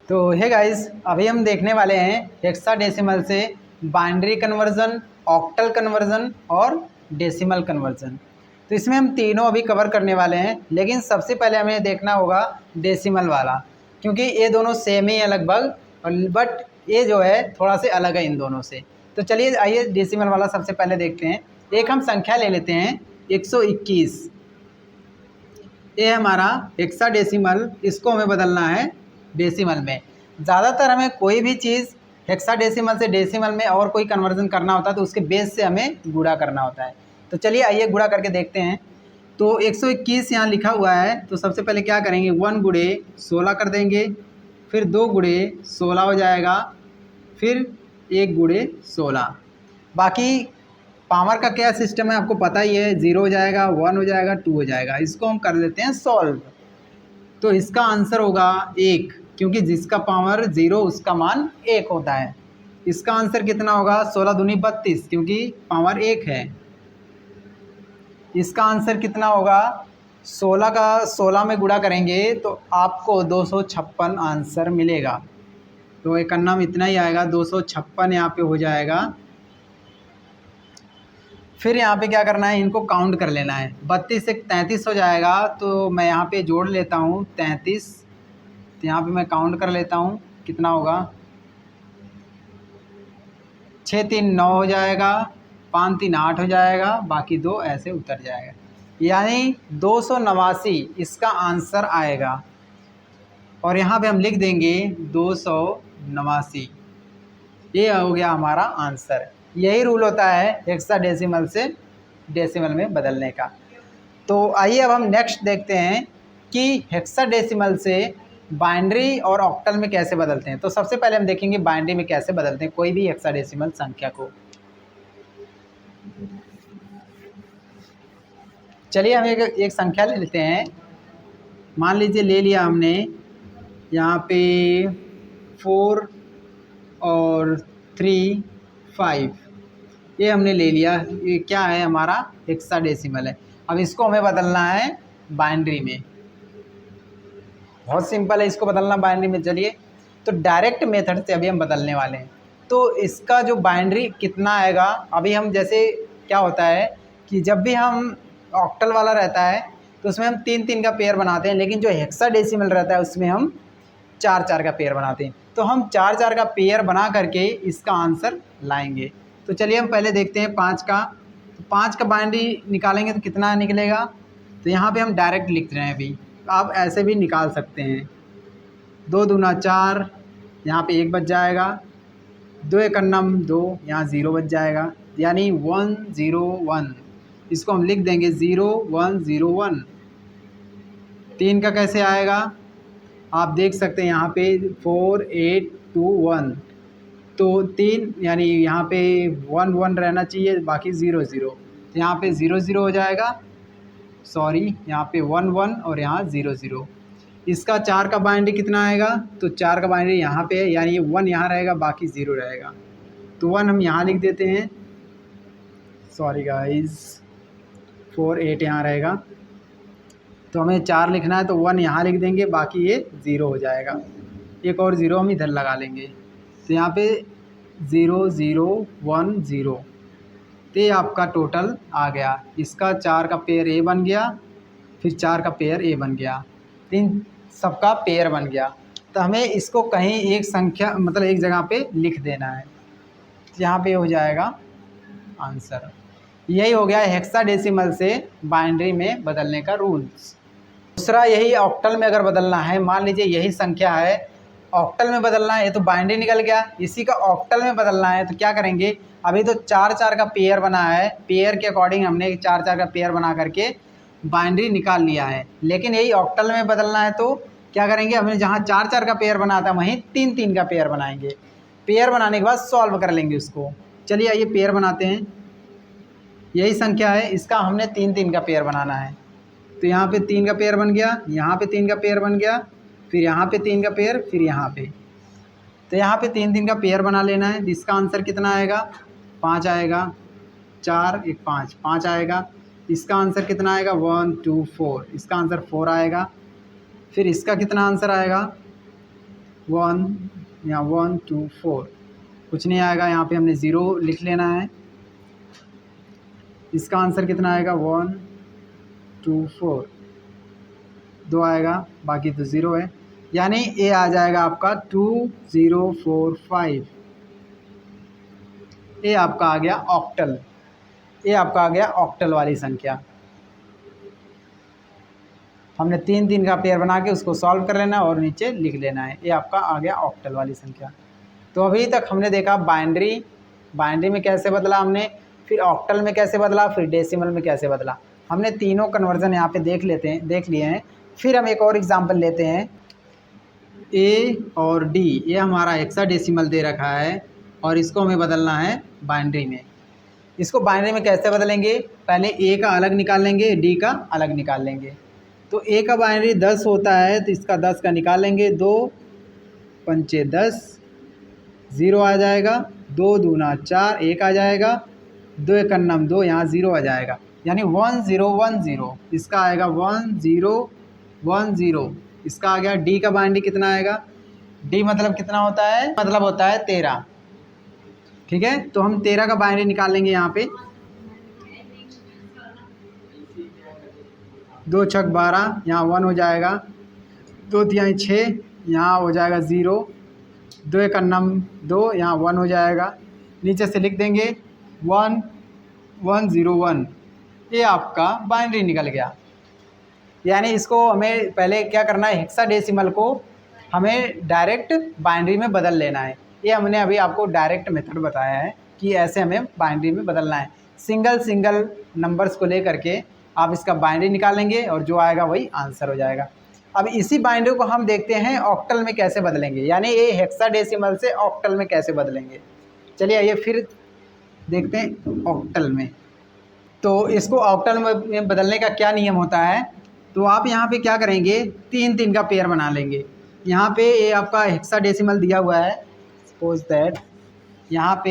तो hey guys, अभी हम देखने वाले हैं हेक्साडेसिमल से बाइनरी कन्वर्जन, ऑक्टल कन्वर्जन और डेसिमल कन्वर्जन। तो इसमें हम तीनों अभी कवर करने वाले हैं, लेकिन सबसे पहले हमें देखना होगा डेसिमल वाला, क्योंकि ये दोनों सेम ही है लगभग, बट ये जो है थोड़ा से अलग है इन दोनों से। तो चलिए आइए डेसिमल वाला सबसे पहले देखते हैं। एक हम संख्या ले लेते हैं 121। ये हमारा हेक्साडेसिमल, इसको हमें बदलना है डेसिमल में। ज़्यादातर हमें कोई भी चीज़ हेक्साडेसिमल से डेसिमल में और कोई कन्वर्जन करना होता है तो उसके बेस से हमें गुणा करना होता है। तो चलिए आइए गुणा करके देखते हैं। तो 121 यहाँ लिखा हुआ है, तो सबसे पहले क्या करेंगे, 1 गुणे 16 कर देंगे, फिर 2 गुणे 16 हो जाएगा, फिर 1 गुणे 16। बाकी पावर का क्या सिस्टम है आपको पता ही है, 0 हो जाएगा, 1 हो जाएगा, 2 हो जाएगा। इसको हम कर लेते हैं सॉल्व। तो इसका आंसर होगा 1, क्योंकि जिसका पावर 0 उसका मान 1 होता है। इसका आंसर कितना होगा, 16 दूनी 32, क्योंकि पावर 1 है। इसका आंसर कितना होगा, 16 का 16 में गुणा करेंगे तो आपको 256 आंसर मिलेगा। तो एक अन्नम इतना ही आएगा, 256 यहाँ पे हो जाएगा। फिर यहाँ पे क्या करना है, इनको काउंट कर लेना है। 32 से 33 हो जाएगा, तो मैं यहाँ पे जोड़ लेता हूँ 33। तो यहाँ पे मैं काउंट कर लेता हूँ, कितना होगा, 6 3 9 हो जाएगा, 5 3 8 हो जाएगा, बाकी 2 ऐसे उतर जाएगा, यानी 289 इसका आंसर आएगा। और यहाँ पे हम लिख देंगे 289। ये हो गया हमारा आंसर। यही रूल होता है हेक्साडेसिमल से डेसिमल में बदलने का। तो आइए अब हम नेक्स्ट देखते हैं कि हेक्साडेसिमल से बाइनरी और ऑक्टल में कैसे बदलते हैं। तो सबसे पहले हम देखेंगे बाइनरी में कैसे बदलते हैं कोई भी हेक्साडेसिमल संख्या को। चलिए हम एक संख्या ले लेते हैं। मान लीजिए ले लिया हमने यहाँ पे 4 और 3 5, ये हमने ले लिया। ये क्या है, हमारा हेक्साडेसिमल है। अब इसको हमें बदलना है बाइनरी में। बहुत सिंपल है इसको बदलना बाइनरी में। चलिए, तो डायरेक्ट मेथड से अभी हम बदलने वाले हैं। तो इसका जो बाइनरी कितना आएगा, अभी हम जैसे क्या होता है कि जब भी हम ऑक्टल वाला रहता है तो उसमें हम 3 3 का पेयर बनाते हैं, लेकिन जो हेक्साडेसिमल रहता है उसमें हम 4 4 का पेयर बनाते हैं। तो हम 4 4 का पेयर बना करके इसका आंसर लाएंगे। तो चलिए हम पहले देखते हैं 5 का। तो 5 का बाइनरी निकालेंगे तो कितना निकलेगा। तो यहाँ पे हम डायरेक्ट लिख रहे हैं, अभी आप ऐसे भी निकाल सकते हैं। 2 दूना 4, यहाँ पे 1 बच जाएगा, 2 एक अन्नम 2, यहाँ 0 बच जाएगा, यानी 1 0 1। इसको हम लिख देंगे 0 1 0 1। 3 का कैसे आएगा, आप देख सकते हैं यहाँ पे 4 8 2 1। तो 3 यानी यहाँ पे 1 1 रहना चाहिए, बाकी 0 0। तो यहाँ पे 0 0 हो जाएगा, सॉरी यहाँ पे 1 1 और यहाँ 0 0। इसका 4 का बाइनरी कितना आएगा, तो 4 का बाइनरी यहाँ पे है, यानी ये 1 यहाँ रहेगा, बाकी 0 रहेगा। तो 1 हम यहाँ लिख देते हैं, सॉरी गाइस, 4 8 यहाँ रहेगा। तो हमें 4 लिखना है, तो 1 यहाँ लिख देंगे, बाकी ये 0 हो जाएगा। एक और 0 हम इधर लगा लेंगे। तो यहाँ पे 0 0 1 0। तो ये आपका टोटल आ गया। इसका 4 का पेयर ए बन गया, फिर 4 का पेयर ए बन गया, 3 सबका पेयर बन गया। तो हमें इसको कहीं एक संख्या मतलब एक जगह पे लिख देना है। तो यहाँ पे हो जाएगा आंसर। यही हो गया हेक्साडेसिमल से बाइनरी में बदलने का रूल्स। दूसरा, यही ऑक्टल में अगर बदलना है, मान लीजिए यही संख्या है, ऑक्टल में बदलना है। ये तो बाइनरी निकल गया, इसी का ऑक्टल में बदलना है। तो क्या करेंगे, अभी तो 4 4 का पेयर बना है, पेयर के अकॉर्डिंग हमने 4 4 का पेयर बना करके बाइनरी निकाल लिया है। लेकिन यही ऑक्टल में बदलना है तो क्या करेंगे, हमने जहाँ 4 4 का पेयर बना था वहीं 3 3 का पेयर बनाएंगे। पेयर बनाने के बाद सॉल्व कर लेंगे उसको। चलिए आइए पेयर बनाते हैं। यही संख्या है, इसका हमने 3 3 का पेयर बनाना है। तो यहाँ पे 3 का पेयर बन गया, यहाँ पे 3 का पेयर बन गया, फिर यहाँ पे 3 का पेयर, फिर यहाँ पे। तो यहाँ पे 3 3 का पेयर बना लेना है। इसका आंसर कितना आएगा, 5 आएगा, 4 1 5 5 आएगा। इसका आंसर कितना आएगा, 1 2 4। इसका आंसर 4 आएगा। फिर इसका कितना आंसर आएगा, 1, यहाँ 1 2 4 कुछ नहीं आएगा, यहाँ पे हमने 0 लिख लेना है। इसका आंसर कितना आएगा 1 2 4 2 आएगा, बाकी तो 0 है, यानी ये आ जाएगा आपका 2045। ये आपका आ गया ऑक्टल, ये आपका आ गया ऑक्टल वाली संख्या। हमने 3 का पेयर बना के उसको सॉल्व कर लेना और नीचे लिख लेना है। ये आपका आ गया ऑक्टल वाली संख्या। तो अभी तक हमने देखा बाइनरी में कैसे बदला हमने, फिर ऑक्टल में कैसे बदला, फिर डेसिमल में कैसे बदला। हमने तीनों कन्वर्जन यहाँ पे देख लिए हैं। फिर हम एक और एग्जांपल लेते हैं। ए और डी, ये हमारा हेक्साडेसिमल दे रखा है और इसको हमें बदलना है बाइनरी में। इसको बाइनरी में कैसे बदलेंगे, पहले ए का अलग निकाल लेंगे, डी का अलग निकाल लेंगे। तो ए का बाइनरी 10 होता है, तो इसका 10 का निकालेंगे, 2 पंचे 10, 0 आ जाएगा, 2 दूना 4, 1 आ जाएगा, 2 एक अन्नम 2, यहाँ 0 आ जाएगा, यानी 1010। इसका आएगा 1010। इसका आ गया। डी का बाइनरी कितना आएगा, डी मतलब कितना होता है, मतलब होता है 13। ठीक है, तो हम 13 का बाइनरी निकाल लेंगे। यहाँ पे 2 छक 12, यहाँ 1 हो जाएगा, 2 तिहाई 6, यहाँ हो जाएगा 0, 2 एक अन्नम 2, यहाँ 1 हो जाएगा, नीचे से लिख देंगे 1101। ये आपका बाइनरी निकल गया। यानी इसको हमें पहले क्या करना है, हेक्साडेसिमल को हमें डायरेक्ट बाइनरी में बदल लेना है। ये हमने अभी आपको डायरेक्ट मेथड बताया है कि ऐसे हमें बाइनरी में बदलना है। सिंगल नंबर्स को लेकर के आप इसका बाइनरी निकालेंगे और जो आएगा वही आंसर हो जाएगा। अब इसी बाइनरी को हम देखते हैं ऑक्टल में कैसे बदलेंगे, यानी ये हेक्साडेसिमल से ऑक्टल में कैसे बदलेंगे। चलिए आइए फिर देखते हैं ऑक्टल में। तो इसको ऑक्टल में बदलने का क्या नियम होता है, तो आप यहाँ पे क्या करेंगे, 3 का पेयर बना लेंगे। यहाँ पे ये आपका हेक्साडेसिमल दिया हुआ है, सपोज दैट यहाँ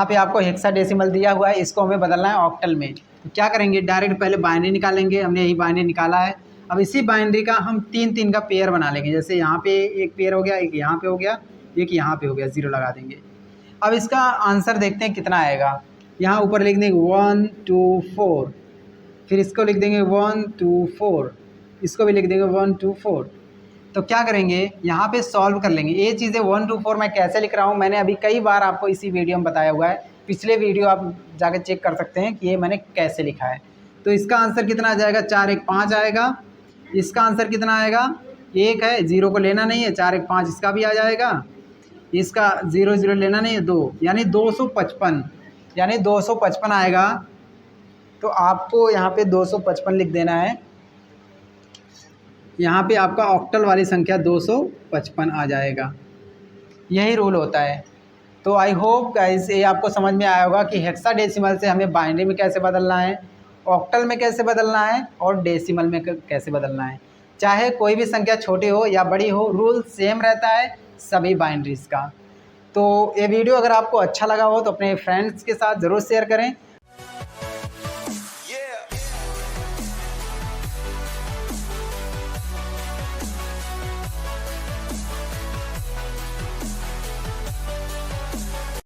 पे आपको हेक्साडेसिमल दिया हुआ है, इसको हमें बदलना है ऑक्टल में। तो क्या करेंगे, डायरेक्ट पहले बाइनरी निकालेंगे। हमने यही बाइनरी निकाला है। अब इसी बाइनरी का हम 3 का पेयर बना लेंगे। जैसे यहाँ पे एक पेयर हो गया, एक यहाँ पे हो गया, एक यहाँ पे हो गया, 0 लगा देंगे। अब इसका आंसर देखते हैं कितना आएगा। यहाँ ऊपर लिख देंगे 1 2 4, फिर इसको लिख देंगे 1 2 4, इसको भी लिख देंगे 1 2 4। तो क्या करेंगे, यहाँ पे सॉल्व कर लेंगे। ये चीज़ें 1 2 4 मैं कैसे लिख रहा हूँ, मैंने अभी कई बार आपको इसी वीडियो में बताया हुआ है। पिछले वीडियो आप जाकर चेक कर सकते हैं कि ये मैंने कैसे लिखा है। तो इसका आंसर कितना आ जाएगा, 4 1 5 आएगा। इसका आंसर कितना आएगा, 1 है, 0 को लेना नहीं है, 4 1 5 इसका भी आ जाएगा। इसका 0 0 लेना नहीं है, 2, यानी 255, यानी 255 आएगा। तो आपको यहाँ पे 255 लिख देना है। यहाँ पे आपका ऑक्टल वाली संख्या 255 आ जाएगा। यही रूल होता है। तो आई होप गाइस ये आपको समझ में आया होगा कि हेक्साडेसिमल से हमें बाइनरी में कैसे बदलना है, ऑक्टल में कैसे बदलना है और डेसिमल में कैसे बदलना है। चाहे कोई भी संख्या छोटी हो या बड़ी हो, रूल सेम रहता है सभी बाइनरीज का। तो ये वीडियो अगर आपको अच्छा लगा हो तो अपने फ्रेंड्स के साथ ज़रूर शेयर करें।